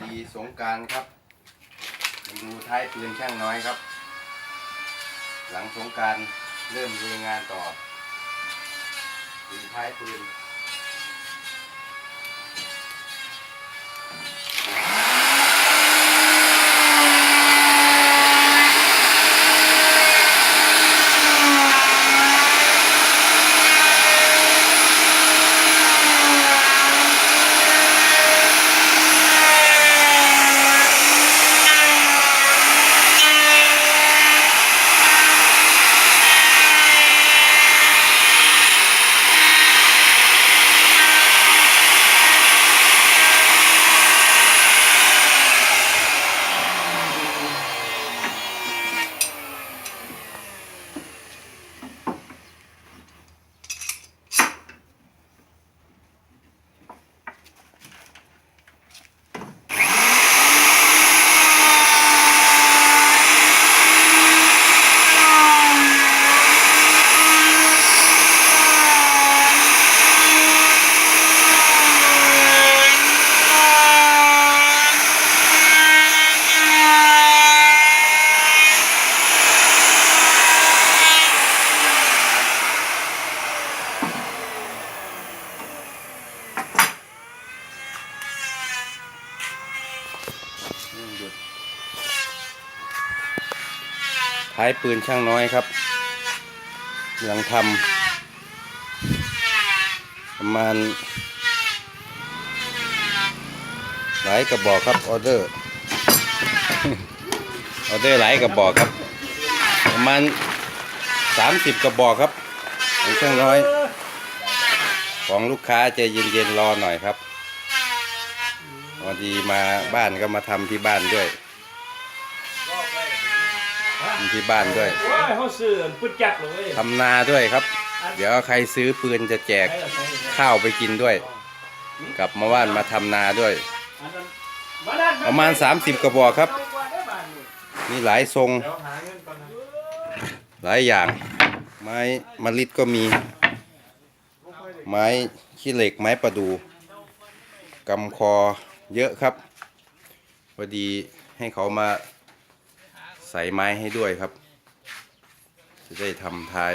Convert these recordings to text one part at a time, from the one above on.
ดีสงกรานต์ครับดูท้ายปืนช่างน้อยครับหลังสงกรานต์เริ่มลุยงานต่อดูท้ายปืนท้ายปืนช่างน้อยครับกำลังทำประมาณหลายกระบอกครับออเดอร์หลายกระบอกครับประมาณ30กระบอกครับของช่างน้อยของลูกค้าใจเย็นๆรอหน่อยครับพอดีมาบ้านก็มาทำที่บ้านด้วยที่บ้านด้วยทำนาด้วยครับเดี๋ยวใครซื้อปืนจะแจกข้าวไปกินด้วยกลับมาบ้านมาทำนาด้วยประมาณ30กระบอกครับมีหลายทรงหลายอย่างไม้มะลิดก็มีไม้ขี้เหล็กไม้ประดู่กำคอเยอะครับพอดีให้เขามาใส่ไม้ให้ด้วยครับจะได้ทำท้าย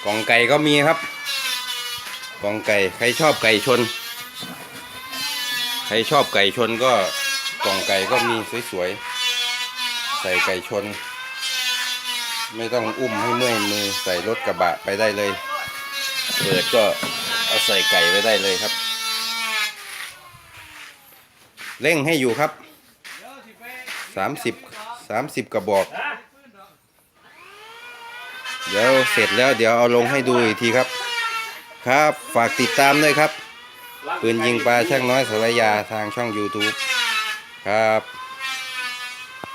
กล่องไก่ก็มีครับกล่องไก่ใครชอบไก่ชนก็กล่องไก่ก็มีสวยๆใส่ไก่ชนไม่ต้องอุ้มให้เมื่อยมือใส่รถกระบะไปได้เลยเปิดก็เอาใส่ไก่ไว้ได้เลยครับเร่งให้อยู่ครับ30กระบอกเดี๋ยวเสร็จแล้วเดี๋ยวเอาลงให้ดูอีกทีครับครับฝากติดตามด้วยครับปืนยิงปลาช่างน้อยสารยาทางช่อง YouTube ครับ